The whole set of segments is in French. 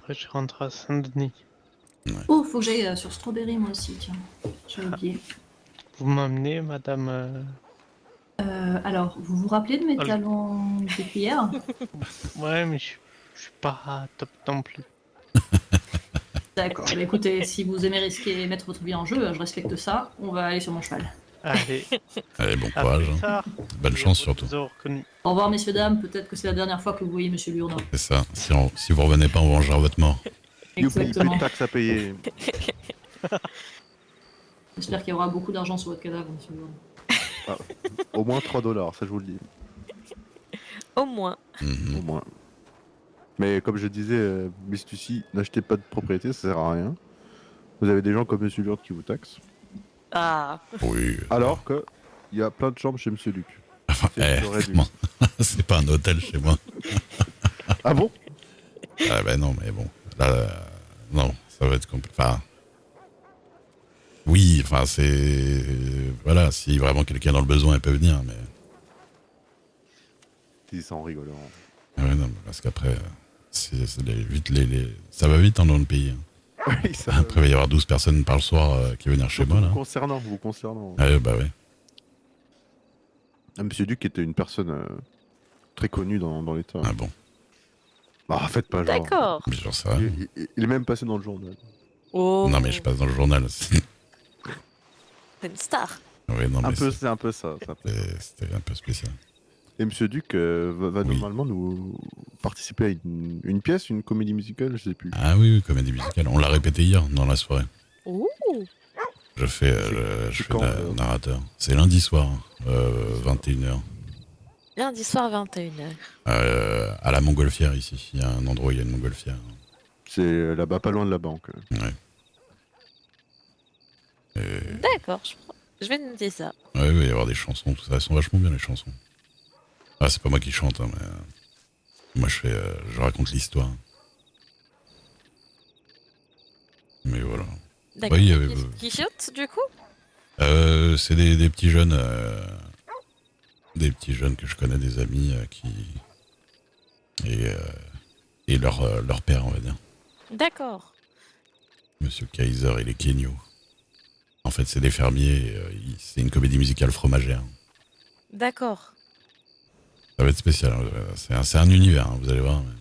après je rentre à Saint-Denis. Oh, faut que j'aille sur Strawberry moi aussi, tiens. J'ai oublié. Vous m'emmenez, madame Alors, vous vous rappelez de mes Ol- talons de cuillère? Ouais, mais je suis pas top non plus. D'accord, bah écoutez, si vous aimez risquer et mettre votre vie en jeu, je respecte ça. On va aller sur mon cheval. Allez, Allez, bon à courage. plus tard. Bonne Et chance vous surtout. aurez reconnu. Au revoir, messieurs, dames. Peut-être que c'est la dernière fois que vous voyez Monsieur Lourdes. C'est ça. Si vous revenez pas, on vengera votre mort. Youpi, plus Exactement. de taxes à payer. J'espère qu'il y aura beaucoup d'argent sur votre cadavre, Monsieur Lourdes. Ah, au moins 3 $, ça je vous le dis. Au moins. Mhm. Au moins. Mais comme je disais, Miss Lucie, n'achetez pas de propriété, ça sert à rien. Vous avez des gens comme Monsieur Lourdes qui vous taxent. Ah. Oui. Alors que il y a plein de chambres chez Monsieur Luc. Enfin, j'aurais dû. comment c'est pas un hôtel chez moi. Ah bon? Ah ben non, mais bon. Là, non, ça va être compliqué. Enfin, oui, enfin, c'est... Voilà, si vraiment quelqu'un est dans le besoin, il peut venir, mais... Si, c'est en rigolant. Ah ouais, non, parce qu'après, ça va vite hein, dans le pays. Hein. Oui, ça Après, il va y avoir 12 personnes par soir qui vont venir chez moi, là. Vous concernant. Ah ouais, bah ouais. Ah, Monsieur Luc était une personne très connue dans l'État. Ah bon, Ah, faites pas genre. D'accord. mais genre ça va. Il est même passé dans le journal. Oh. Non, mais je passe dans le journal. C'est une star. Oui, non, mais C'est un peu ça. c'était un peu spécial. Et Monsieur Duc va Oui. normalement nous participer à une pièce, une comédie musicale, je sais plus. Ah oui, comédie musicale. On l'a répété hier dans la soirée. Ouh. Je fais quand, narrateur. C'est lundi soir, 21h. Lundi soir, 21h. À la Montgolfière, ici. Il y a un endroit où il y a une Montgolfière. C'est là-bas, pas loin de la banque. Ouais. D'accord, je vais noter ça. Ouais, il va y avoir des chansons, tout ça. Elles sont vachement bien, les chansons. Ah, c'est pas moi qui chante, hein, mais... moi, je raconte l'histoire. Mais voilà. D'accord. Oui, il y avait... Qui chante, du coup? C'est des petits jeunes... des petits jeunes que je connais, des amis qui... Et leur père, on va dire. D'accord. Monsieur Kaiser et les Kenyo. En fait, c'est des fermiers. C'est une comédie musicale fromagère. D'accord. Ça va être spécial. C'est un univers, hein, vous allez voir. Mais...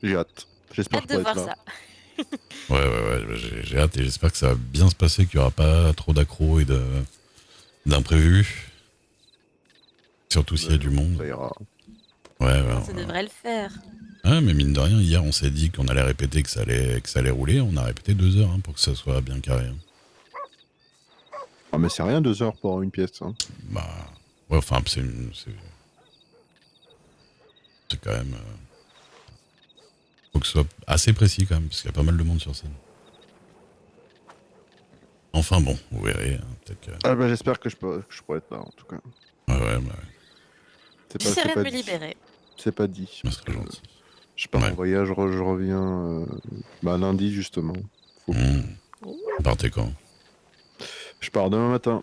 J'ai hâte. J'espère Hâte de pas être voir là. ça. Ouais, j'ai hâte et j'espère que ça va bien se passer, qu'il n'y aura pas trop d'accros et d'imprévus. Surtout s'il y a du monde. Ça ira. Ouais. Ça devrait le faire. Ah, mais mine de rien, hier on s'est dit qu'on allait répéter que ça allait rouler. On a répété 2 heures hein, pour que ça soit bien carré. Hein. Ah, mais c'est rien 2 heures pour une pièce. Hein. Bah, ouais, enfin, c'est quand même. Faut que ce soit assez précis quand même, parce qu'il y a pas mal de monde sur scène. Enfin bon, vous verrez. Hein, peut-être que... Ah bah j'espère que je pourrai être là en tout cas. Ouais. J'essaierai de me dit. libérer. C'est pas dit. Ça serait gentil. Je pars Ouais. en voyage, je reviens lundi justement. Vous partez quand? Je pars demain matin.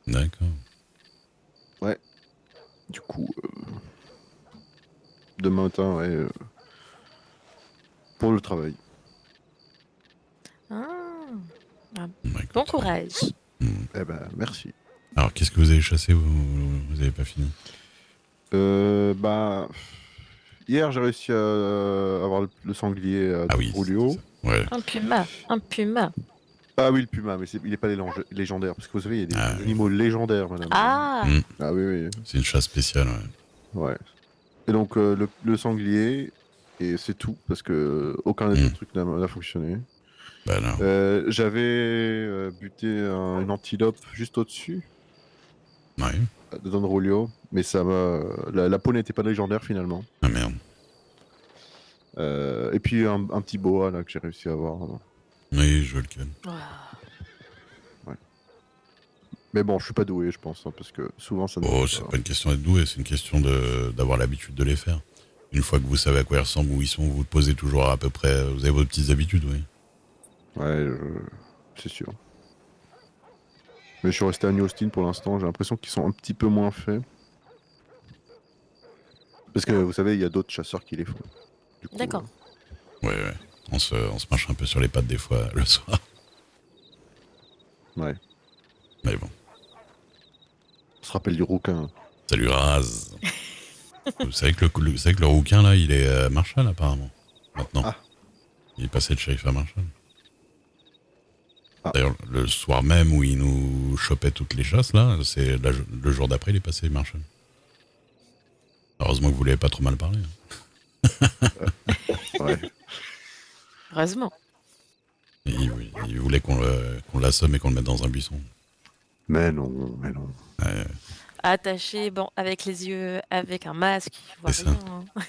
D'accord. Du coup, demain matin, pour le travail. Ah. Bah, écoute. Bon courage. Eh ben, merci. Alors, qu'est-ce que vous avez chassé? Vous avez pas fini? Hier, j'ai réussi à avoir le sanglier à Ah oui. Rulio. c'est ça. Ouais. Un puma. Ah oui, le puma, mais il est pas légendaire. Parce que vous savez, il y a des Ah oui. animaux légendaires, madame. Ah. Ah oui. C'est une chasse spéciale, ouais. Ouais. Et donc, le sanglier, et c'est tout, parce que aucun des autres trucs n'a fonctionné. Bah non. J'avais buté une antilope juste au-dessus Ouais. de Don Julio, mais ça m'a. La peau n'était pas légendaire finalement. Ah merde. Et puis un petit boa là que j'ai réussi à avoir. Oui, je veux le ken. Mais bon, je suis pas doué, je pense, hein, parce que souvent ça ne Oh, marche c'est pas. pas une question d'être doué, c'est une question d'avoir l'habitude de les faire. Une fois que vous savez à quoi ils ressemblent, où ils sont, vous posez toujours à peu près. Vous avez vos petites habitudes, oui. Ouais, c'est sûr. Mais je suis resté à New Austin pour l'instant, j'ai l'impression qu'ils sont un petit peu moins faits. Parce que vous savez, il y a d'autres chasseurs qui les font. Du coup, D'accord. Ouais. On se marche un peu sur les pattes des fois le soir. Ouais. Mais bon. On se rappelle du rouquin. Salut Raz. Vous savez que le rouquin là, il est Marshall apparemment. Maintenant. Ah. Il est passé de shérif à Marshall. Ah. D'ailleurs, le soir même où il nous chopait toutes les chasses là, c'est le jour d'après, il est passé Marshall. Heureusement que vous l'avez pas trop mal parlé. Ouais. Heureusement. Il voulait qu'on l'assomme et qu'on le mette dans un buisson. Mais non. Ouais, Attaché, bon, avec les yeux, avec un masque, je vois C'est ça. rien. Hein.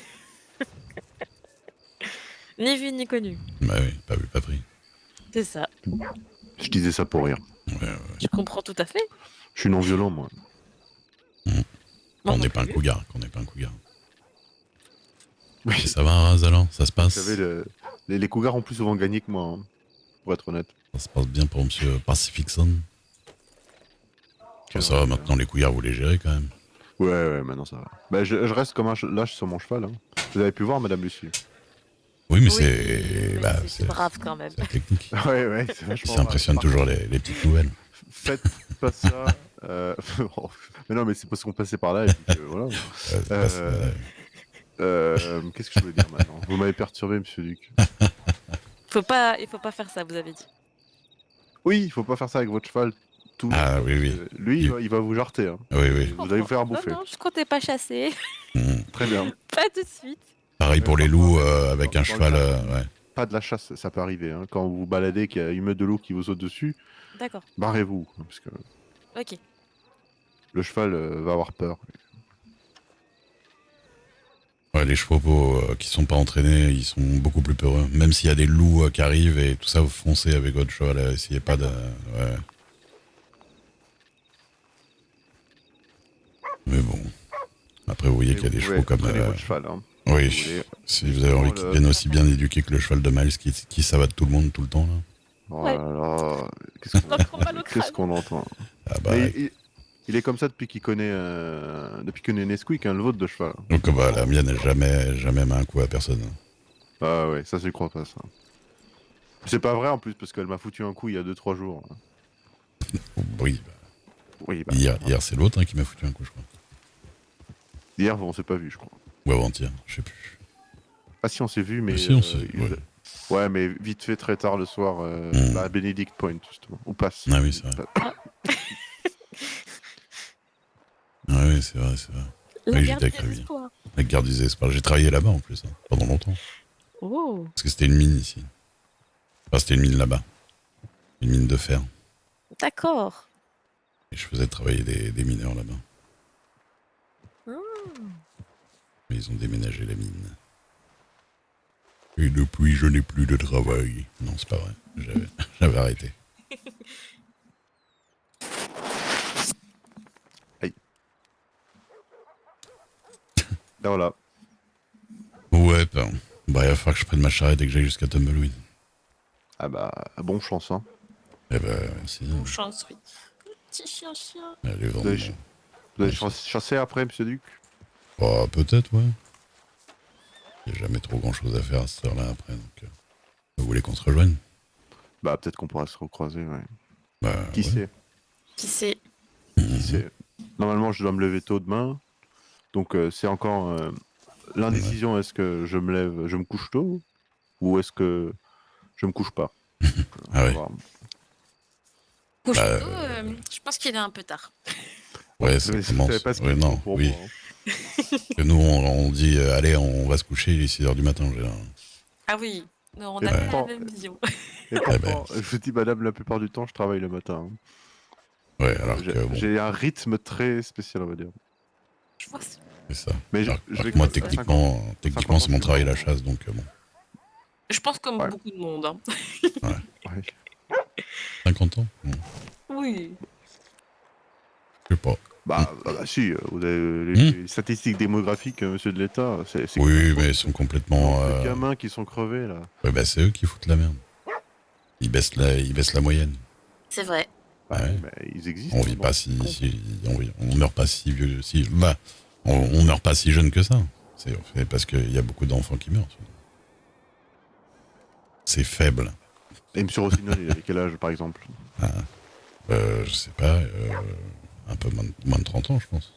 Ni vu ni connu. bah oui, pas vu, pas pris. C'est ça. Je disais ça pour rire. Ouais. Je comprends tout à fait. Je suis non violent, moi. Moi On non n'est pas un plus. cougar, cougar. Oui. Et ça va Raz alors? Ça se Vous passe? savez, les cougars ont plus souvent gagné que moi, hein, pour être honnête. Ça se passe bien pour monsieur Pacificson? Ça va, maintenant les couillards vous les gérez quand même. Ouais, maintenant ça va. Bah, je reste comme un lâche sur mon cheval. Hein. Vous avez pu voir, Madame Lucie. Oui, mais Oui, c'est. mais Bah, c'est brave quand même. c'est la technique. Ouais, c'est vachement. Ça impressionne toujours les petites nouvelles. Faites pas ça. Mais non, mais c'est parce qu'on passait par là et puis voilà. C'est pas ça, Qu'est-ce que je voulais dire maintenant? Vous m'avez perturbé, Monsieur Duc. Il faut pas faire ça, vous avez dit. Oui, il faut pas faire ça avec votre cheval. Tout. Ah oui. Lui, il va vous jarter. Hein. Oui. Vous allez vous faire bouffer. Non, je comptais pas chasser. Très bien. Pas tout de suite. Pareil pour les loups avec un Dans cheval. le Ouais. Pas de la chasse, ça peut arriver. Hein. Quand vous baladez, qu'il y a une meute de loup qui vous saute dessus, D'accord. barrez-vous. Hein, parce que Ok. le cheval va avoir peur. Ouais, les chevaux qui sont pas entraînés, ils sont beaucoup plus peureux. Même s'il y a des loups qui arrivent et tout ça, vous foncez avec votre cheval. Essayez pas de. Ouais. Mais bon. Après, vous voyez qu'il y a des chevaux comme. Prenez votre cheval. Hein. Oui, Vous voulez. si vous avez envie qu'ils viennent aussi bien éduqués que le cheval de Miles qui savate tout le monde tout le temps là. Oh Ouais. là là, qu'est-ce qu'on Encore mal au crâne. qu'est-ce qu'on entend. Ah bah, Mais il est comme ça depuis qu'il connaît Nesquik, hein, le vôtre de cheval. donc bah, la mienne n'a jamais mis un coup à personne. Ah ouais, ça je crois pas ça. C'est pas vrai en plus parce qu'elle m'a foutu un coup il y a 2-3 jours. Oui, Oui, bah, hier c'est l'autre qui m'a foutu un coup, je crois. hier on s'est pas vu je crois. Ou avant-hier, je sais plus. Ah si on s'est vu mais... Si, on s'est- ouais. Ouais mais vite fait très tard le soir à Benedict Point justement. On passe. Ah oui, c'est vrai. Ah oui, c'est vrai. La Oui, garde j'étais avec des lui. espoirs. La garde des espoirs. J'ai travaillé là-bas en plus, pendant longtemps. Oh, Parce que c'était une mine ici. Enfin, c'était une mine là-bas. Une mine de fer. d'accord. Et je faisais travailler des mineurs là-bas. Mais ils ont déménagé la mine. Et depuis, je n'ai plus de travail. Non, c'est pas vrai. J'avais arrêté. Là voilà. Ouais, bah, il va falloir que je prenne ma charrette et que j'aille jusqu'à Tumbleweed. Ah bah bon chance hein. Eh ben, merci. Chance, oui. Petit chien. Allez, Vous vendre. avez chassé après Monsieur Duc? Bah, peut-être, ouais. Il n'y a jamais trop grand-chose à faire à cette heure-là après. Donc, vous voulez qu'on se rejoigne? Bah peut-être qu'on pourra se recroiser ouais. Bah, Qui ouais. sait? Qui sait? Qui sait? Normalement je dois me lever tôt demain. Donc c'est encore l'indécision, est-ce que je me couche tôt ou est-ce que je me couche pas? Ah ouais. On va voir. Couche Bah, tôt, je pense qu'il est un peu tard. Ouais, ça Mais vous commence. savez pas ce qu'il Ouais, faut non, pour oui. moi, hein. Parce que nous, on dit, allez, on va se coucher, il est 6h du matin. Ah oui, non, on Et a pas pourtant- la même vision. Et pourtant, je vous dis madame, la plupart du temps je travaille le matin. Hein. Ouais, alors que bon, J'ai un rythme très spécial on va dire. Je vois ça. c'est ça. Mais Alors je vais que moi, commencer à techniquement, c'est mon 50 travail la chasse, donc bon. Je pense comme Ouais. beaucoup de monde. Hein. Ouais. 50 ans? Bon, Oui. je sais pas. Bah si, vous avez les statistiques démographiques, monsieur de l'État, c'est Oui, mais ils sont complètement. les gamins qui sont crevés là. Ouais, bah, c'est eux qui foutent la merde. Ils baissent la moyenne. C'est vrai. Ouais. Mais ils existent. On vit bon. pas on meurt pas si vieux, on meurt pas si jeune que ça. C'est parce qu'il y a beaucoup d'enfants qui meurent. C'est faible. Et M. Rossignol, il avait quel âge, par exemple? Je sais pas, un peu moins de 30 ans, je pense.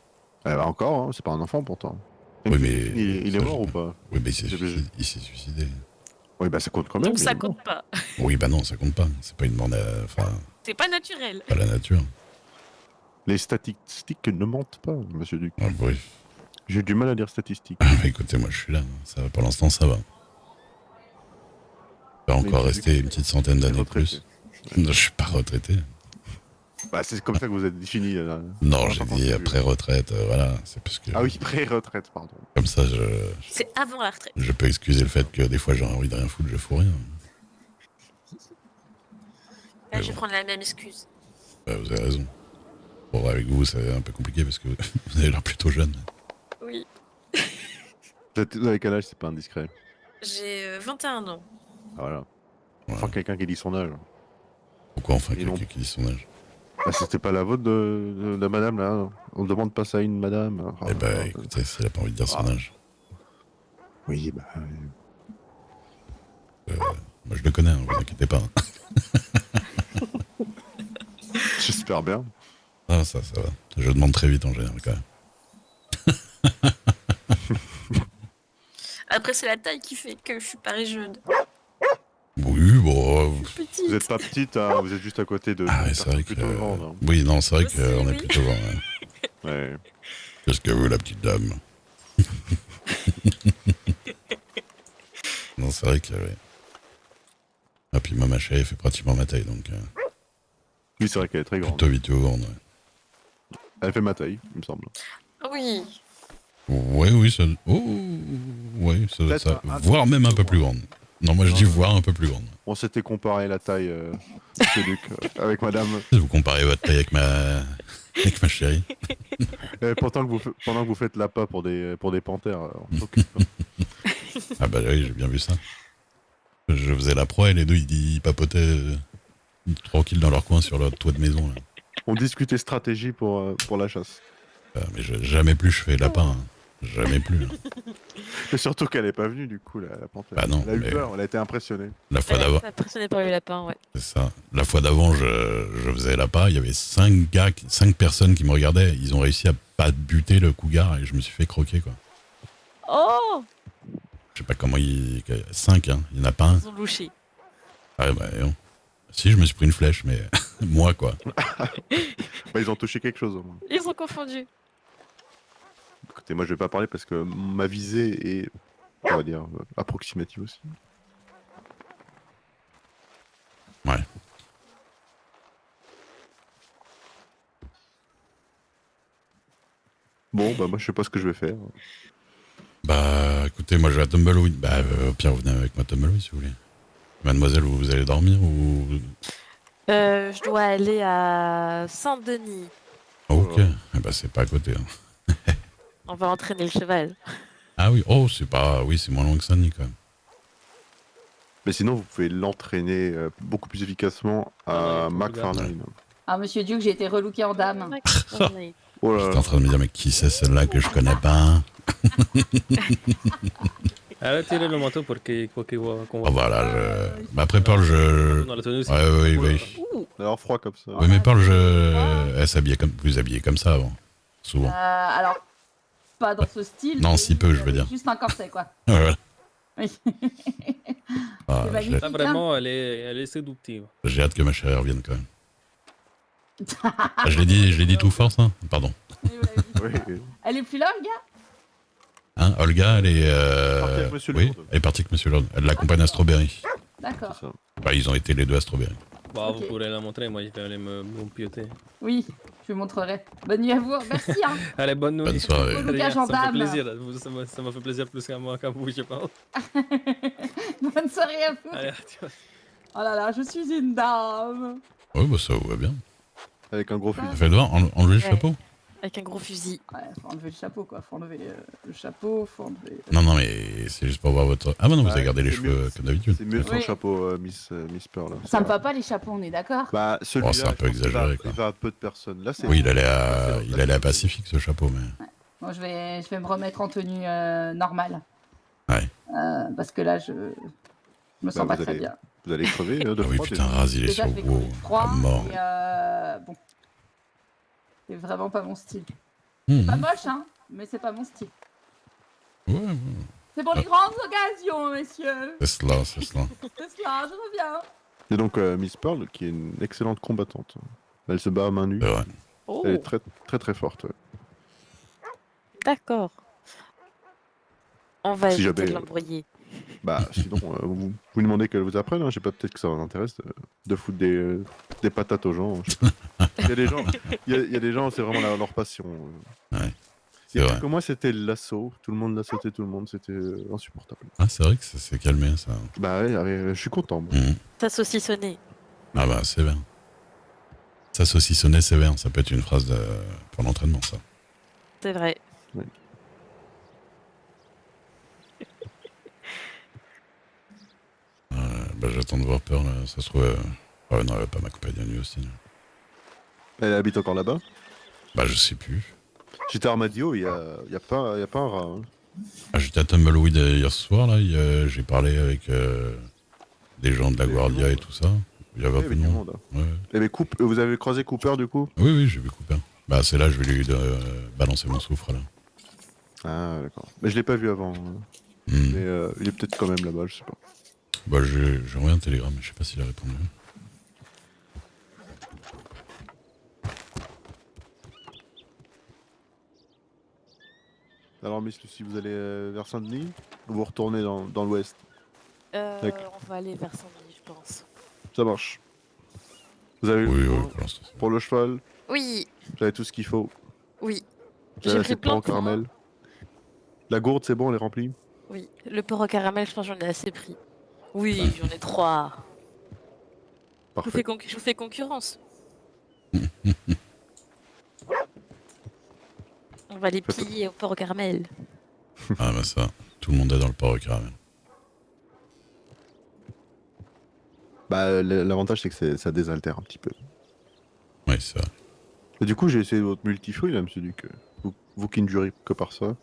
Encore, hein, c'est pas un enfant pourtant. Oui, mais Il est ça, mort je- ou pas? Oui, mais Je- il s'est suicidé. Oui, bah ça compte quand même. Donc il ça est mort. compte pas. Oui, bah non, ça compte pas. C'est pas une mort, enfin, C'est pas naturel. pas la nature. Les statistiques ne mentent pas, monsieur Duc. Ah, bref. J'ai du mal à lire statistiques. Écoutez, moi je suis là. Ça va, pour l'instant, ça va. Ça va Mais encore tu- rester une petite centaine d'années de retraité. plus. Non, je suis pas retraité. Bah, c'est comme ça que vous êtes défini. Non, j'ai dit après retraite, voilà. C'est parce que Ah oui, pré-retraite, pardon. comme ça, C'est avant la retraite. je peux excuser le fait que des fois j'ai envie de rien foutre, je fous rien. Là, je vais bon. prendre la même excuse. Vous avez raison. Bon, avec vous, c'est un peu compliqué parce que vous avez l'air plutôt jeune. Oui. Vous avez quel âge, c'est pas indiscret. J'ai 21 ans. Ah, voilà. Voilà. Enfin, quelqu'un qui dit son âge. Pourquoi enfin Et non. quelqu'un qui dit son âge? Bah, c'était pas la vôtre de la madame, là. On demande pas ça à une madame. Eh ben, écoutez, si elle a pas envie de dire son Ah. âge. Oui, bah. Moi, je le connais, hein, vous inquiétez pas. J'espère bien. Ah, ça va. Je demande très vite en général, quand même. Après, c'est la taille qui fait que je suis pas jeune. Oui, bon. Petite. Vous êtes pas petite, hein, vous êtes juste à côté de. Ah, ouais, de c'est vrai que. plutôt grande, hein. Oui, non, c'est vrai Aussi, qu'on est oui. plutôt grand. Ouais. Ouais. Qu'est-ce que vous, la petite dame? Non, c'est vrai que. Ouais. Ah, puis moi, ma chérie, elle fait pratiquement ma taille, donc. Oui, c'est vrai qu'elle est très grande. Plutôt vite ou grande, ouais. Elle fait ma taille, il me semble. Oui. Ouais, oui, ça. Oh, ouais, ça doit être ça. Peut-être Voire même un peu plus grande. Non, moi je dis voire un peu plus grande. On s'était comparé la taille, monsieur Luc, avec madame. Vous comparez votre taille avec ma chérie. Et pourtant pendant que vous faites l'appât pour des panthères, on s'occupe. Ah bah oui, j'ai bien vu ça. Je faisais la proie et les deux, ils papotaient tranquilles dans leur coin sur leur toit de maison. Là. On discutait stratégie pour la chasse. Mais jamais plus je fais lapin. Hein. Jamais plus. Hein. Et surtout qu'elle n'est pas venue, du coup, la panthère. Bah non, elle a eu mais- peur, elle a été impressionnée. La fois Elle d'avant, est impressionnée par le lapin, ouais. c'est ça. La fois d'avant, je faisais l'appât. Il y avait 5 personnes qui me regardaient. Ils ont réussi à pas buter le cougar et je me suis fait croquer, quoi. Oh, Je sais pas comment ils... 5, hein. Il y en a pas un. ils ont louché. Ah bah non. Si, je me suis pris une flèche, mais moi, quoi. Bah, ils ont touché quelque chose, au moins. Ils ont confondu. Écoutez, moi, je vais pas parler parce que ma visée est, on va dire, approximative aussi. Ouais. Bon, bah, moi, je sais pas ce que je vais faire. Bah, écoutez, moi, je vais à Tumbleweed. Bah, au pire, vous venez avec moi à Tumbleweed, si vous voulez. Mademoiselle, vous allez dormir ou... Je dois aller à Saint-Denis. Oh, ok. Eh bah, c'est pas à côté. Hein. On va entraîner le cheval. Ah oui, oh, c'est pas... Oui, c'est moins loin que Saint-Denis, quand même. Mais sinon, vous pouvez l'entraîner beaucoup plus efficacement à McFarlane. Ah, monsieur Duke, j'ai été relooké en dame. Oh là J'étais là. en train de me dire, mais qui c'est celle-là que je connais pas? Ahora tire le manteau pour qu'on Oh, voilà, Bah, après, Pearl, je... Dans la tenue, c'est- Ouais, oui, Oh là oui. là. D'avoir froid comme ça. Oui, mais Pearl, elle s'habillait comme... Vous habillez comme ça, avant. Souvent. Alors, pas dans ce style. Non, mais si peu, je veux avec dire. Juste un corset, quoi. Voilà. Oui. Ah, C'est j'ai- magnifique. Ça, vraiment, elle est séductive. j'ai hâte que ma chérie revienne, quand même. Ah, je l'ai dit tout fort, ça? Pardon. Oui, vous l'avez dit. Oui. Elle est plus là, le gars? Hein, Olga, elle est... Partie avec Monsieur oui, Lourdes. elle est partie avec Monsieur Lourdes. Elle l'accompagne à Strawberry. D'accord. C'est ça. Bah, ils ont été les deux à Strawberry. Bah, Ok. vous pourrez la montrer, moi je vais aller me pioter. Oui, je vous montrerai. Bonne nuit à vous. Merci, hein. Allez, bonne nuit. Bonne soirée. Bon Rien, lookage ça en me fait dame. plaisir, ça m'a fait plaisir plus qu'à moi, qu'à vous, je pense. Bonne soirée à vous. Allez, tiens. Oh là là, je suis une dame. Oui, bah, ça va bien. Avec un gros fusil. Fais devoir, enlever le Ouais. chapeau? Avec un gros fusil. Ouais, faut enlever le chapeau, quoi. Faut enlever le chapeau, faut enlever... Non, non, mais c'est juste pour voir votre... Ah, bah non, vous avez Ouais, gardé les c'est cheveux mieux. comme d'habitude. C'est mieux son Oui. chapeau, Miss Pearl. Ça me va pas, les chapeaux, on est d'accord? Bah, celui-là, Oh, c'est un peu je pense qu'il exagéré, va- quoi. Il va à peu de personnes. Là, c'est. Oui, il allait à Pacifique, ce chapeau, mais... Bon, je vais me remettre en tenue normale. Ouais. Parce que là, je me sens Bah, pas vous très allez- bien. Vous allez crever de Ah oui, froid. putain, déjà. Raz, il est Déjà, sur je vais WoW. crever de froid. À mort. Et bon. C'est vraiment pas mon style. Mhm. Pas moche, hein, mais c'est pas mon style. Ouais, ouais. C'est pour les grandes occasions, messieurs. C'est cela, c'est cela. C'est cela, je reviens. C'est donc Miss Pearl qui est une excellente combattante. Elle se bat à main nue. C'est vrai. Oh, Elle est très très très forte. Ouais. d'accord. On va Si éviter de j'avais- l'embrouiller. Bah sinon, vous demandez qu'elle vous apprenne. Hein. Je sais pas, peut-être que ça vous intéresse de foutre des patates aux gens. Je sais pas. Il y a des gens, il y a des gens, c'est vraiment leur passion. Ouais, Il y a vrai. quelques mois, c'était l'assaut. Tout le monde l'a sauté, tout le monde. C'était insupportable. Ah, c'est vrai que ça s'est calmé, ça. Bah ouais, je suis content. Moi. Mhm. Ça saucissonné. Ah bah, sévère. Ça saucissonnait sévère, ça peut être une phrase pour l'entraînement, ça. C'est vrai. Bah, j'attends de voir Pearl, là. Ça se trouve... Ah ouais, non, elle va pas m'accompagner à New Austin. Elle habite encore là-bas. Bah, je sais plus. J'étais à Armadillo, il y a pas un rat. Hein. Ah, j'étais à Tumbleweed hier soir, là. J'ai parlé avec des gens de la Il y avait Guardia du et monde. tout ça. Il y avait un peu de monde. Hein. Ouais. Eh ben, vous avez croisé Cooper du coup? Oui, oui, j'ai vu Cooper. Bah, c'est là, je vais lui balancer mon soufre, là. Ah d'accord. Mais je l'ai pas vu avant. Mhm. Mais il est peut-être quand même là-bas, je sais pas. Bah, j'ai envoyé un télégramme, mais je sais pas s'il a répondu. Alors Miss Lucie, vous allez vers Saint-Denis ou vous retournez dans l'ouest? D'accord. On va aller vers Saint-Denis, je pense. Ça marche. Vous avez Oui, le oui, point pour l'instant. pour le cheval, Oui, vous avez tout ce qu'il faut. oui. Vous J'ai avez pris assez de plein pain de au caramel. La gourde, c'est bon, elle est remplie? Oui, le porc au caramel, je pense que j'en ai assez pris. Oui, j'en ai 3. Je vous Parfait. fais concurrence. On va les piller au porc au caramel. Ah, bah, ça. Tout le monde est dans le port au caramel. Bah, l'avantage, c'est que ça désaltère un petit peu. Oui, c'est vrai. Et du coup, j'ai essayé votre multifruit, là, monsieur Duc. Vous qui ne jurez que par ça.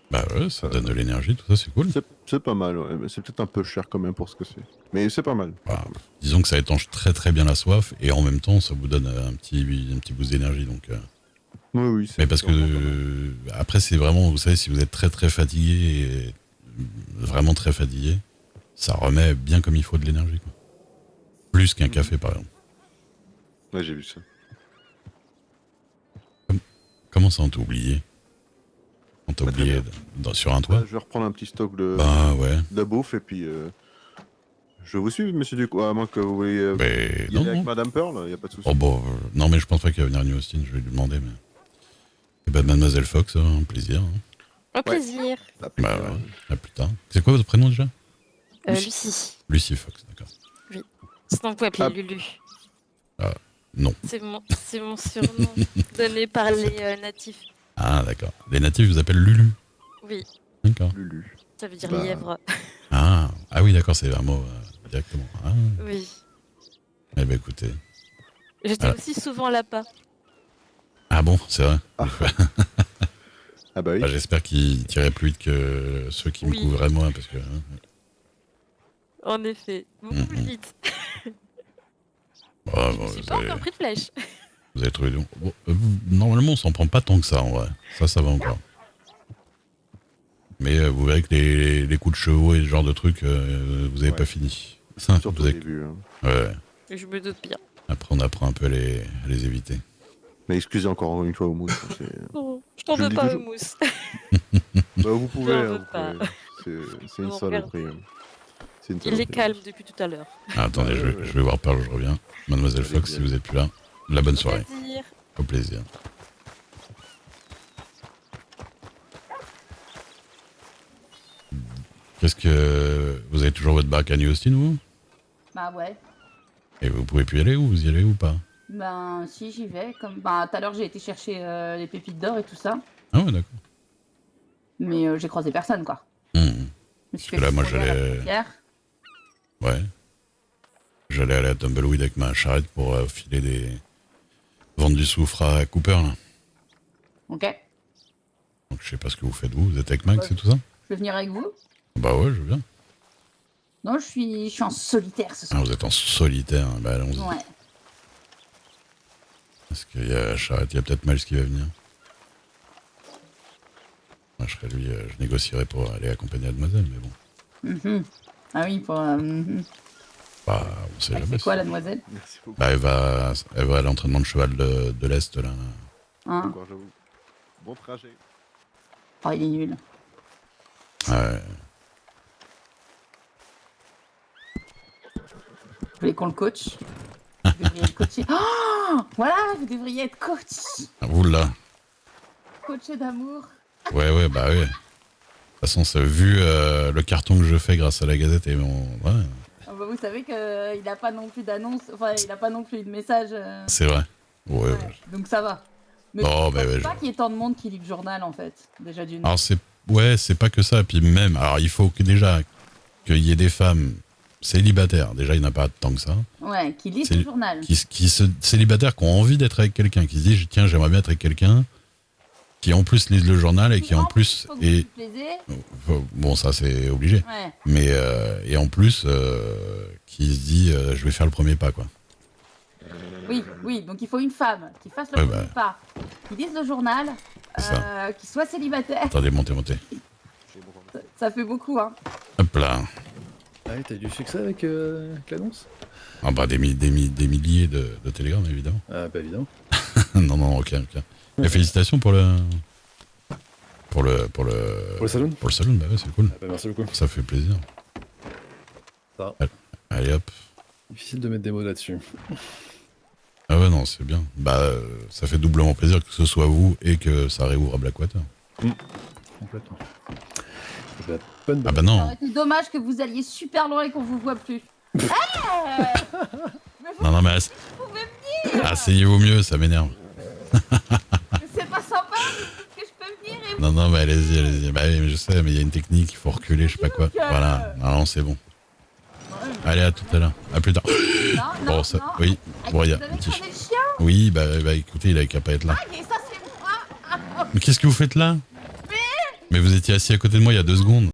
Bah, ouais, ça donne de l'énergie, tout ça, c'est cool. C'est pas mal, ouais. Mais c'est peut-être un peu cher quand même pour ce que c'est. Mais c'est pas mal. Bah, disons que ça étanche très très bien la soif et en même temps, ça vous donne un petit boost d'énergie. Donc, Oui, oui. c'est- mais parce que après, c'est vraiment, vous savez, si vous êtes très très fatigué, et vraiment très fatigué, ça remet bien comme il faut de l'énergie, quoi. Plus qu'un café, par exemple. Ouais, j'ai vu ça. Comment ça, on t'a oublié? On t'a Bah, très oublié sur un toit? Je vais reprendre un petit stock Bah ouais. de bouffe et puis je vous suis, monsieur Duc. À moins que vous voulez Mais y non, aller avec non. Madame Pearl, y a pas de souci. Oh bon, non, mais je pense pas qu'il va venir à New Austin, je vais lui demander. Mais... Et bah, Mademoiselle Fox, un plaisir. Hein. Au plaisir. Ah, putain, Bah ouais, à plus tard. C'est quoi votre prénom déjà? Lucie. Lucie Fox, d'accord. Sinon, vous pouvez appeler Ah. Lulu. Non. C'est mon surnom donné par les natifs. Ah, d'accord. Les natifs vous appellent Lulu. Oui, D'accord. Lulu. ça veut dire Bah. lièvre. Ah oui, d'accord, c'est un mot directement. Ah, Oui. eh ben écoutez. J'étais Ah. aussi souvent là-bas. Ah bon, c'est vrai. Ah bah oui. Bah, j'espère qu'il tirait plus vite que ceux qui me Oui. couvraient moi, parce que... hein, En effet. Beaucoup Mhm. plus vite. bon, Je bon, me suis vous, pas avez, encore pris de flèche. vous avez trouvé du... Bon, normalement, on s'en prend pas tant que ça, en vrai. Ça va encore. Mais vous verrez que les coups de chevaux et ce genre de trucs, vous avez Ouais. pas fini. Ça, Surtout vous au avez- début. Hein. Ouais. Je me doute bien. Après, on apprend un peu à les éviter. Mais excusez encore une fois au mousse. Hein, c'est- Non, je t'en Je le veux dis pas, toujours. mousse. Bah, vous pouvez. J'en hein, veux vous pas. pouvez. C'est une Non, saloperie. hein. C'est une Il est saloperie. calme depuis tout à l'heure. Ah, attendez, je vais voir Pearl, je reviens. Mademoiselle Allez, Fox, bien. si vous êtes plus là, la bonne Au soirée. plaisir. Au plaisir. Qu'est-ce que... Vous avez toujours votre baraque à New Austin, vous? Bah ouais. Et vous pouvez plus y aller, ou vous y allez ou pas? Ben si, j'y vais. Comme bah tout à l'heure j'ai été chercher les pépites d'or et tout ça, Ah ouais, d'accord. mais j'ai croisé personne quoi. Hum, Je me suis Parce que là, moi, frôler à la j'allais- pierre. Ouais. J'allais aller à Tumbleweed avec ma charrette pour filer des... Vendre du soufre à Cooper, là. Ok. Donc je sais pas ce que vous faites vous êtes avec Max et tout ça? Je vais venir avec vous. Bah ouais, je veux bien. Non, je suis en solitaire ce Ah, soir. vous êtes en solitaire, bah allons-y. Ouais. Parce qu'il y a Charrette, il y a peut-être Miles qui va venir. Moi je serais lui, je négocierais pour aller accompagner Mademoiselle, mais bon. Mhm. Ah oui, pour. Bah, on sait Elle jamais. fait quoi la demoiselle? Merci beaucoup. Bah elle va à l'entraînement de cheval de l'Est là. Hein? D'accord, j'avoue. Bon trajet. Oh, il est nul. Ouais. Vous voulez qu'on le coach? Vous devriez le coacher. Oh, voilà, vous devriez être coach. Oula. Coaché d'amour. Ouais, bah ouais. De toute façon, ça, vu le carton que je fais grâce à la Gazette et mon... Ouais, Ah bah, vous savez qu'il n'a pas non plus d'annonce, enfin, il n'a pas non plus de message. c'est vrai. Ouais. Donc ça va. Mais Oh, je bah pense ouais, pas qu'il y ait tant de monde qui lit le journal en fait, déjà d'une. Alors c'est pas que ça. Puis même, alors il faut que déjà qu'il y ait des femmes célibataires. Déjà, il n'y en a pas tant que ça. Ouais, qui lit C'est- le journal. Célibataires qui ont envie d'être avec quelqu'un, qui se disent tiens, j'aimerais bien être avec quelqu'un, qui en plus lisent le journal et qui en plus Faut que vous vous plaisez. bon, ça c'est obligé. Ouais. Mais et en plus qui se dit je vais faire le premier pas quoi. Oui, donc il faut une femme qui fasse le Ouais, premier pas, qui lise le journal, C'est qui soit célibataire. Attendez, montez. Ça fait beaucoup, hein. Hop là. Ah oui, t'as eu du succès avec l'annonce? Ah bah des milliers de télégrammes évidemment. Ah bah évidemment. non, ok. Et félicitations pour le Pour le salon? Pour le salon, bah ouais, c'est cool. Ah bah merci beaucoup. Ça fait plaisir. Ça. Allez hop. Difficile de mettre des mots là-dessus. Ah ouais, non, c'est bien. Bah, ça fait doublement plaisir que ce soit vous et que ça réouvre à Blackwater. Complètement. Eh bah, bonne Ah bah Ça non. aurait été dommage que vous alliez super loin et qu'on vous voit plus. Mais vous Non, mais pouvez venir. asseyez-vous mieux, ça m'énerve. C'est pas sympa que je peux venir et Non, mais allez-y. Bah oui, mais je sais, mais il y a une technique, il faut reculer, je sais pas quoi. Voilà, non, c'est bon. Allez, à tout à l'heure. À plus tard. non, Bon, ça, non. oui. Ah, Bon, il y a vous un avez petit... crevé le chien. Oui, bah écoutez, il a qu'à pas être là. Ah, et ça c'est moi. Mais qu'est-ce que vous faites là? Mais vous étiez assis à côté de moi il y a 2 secondes.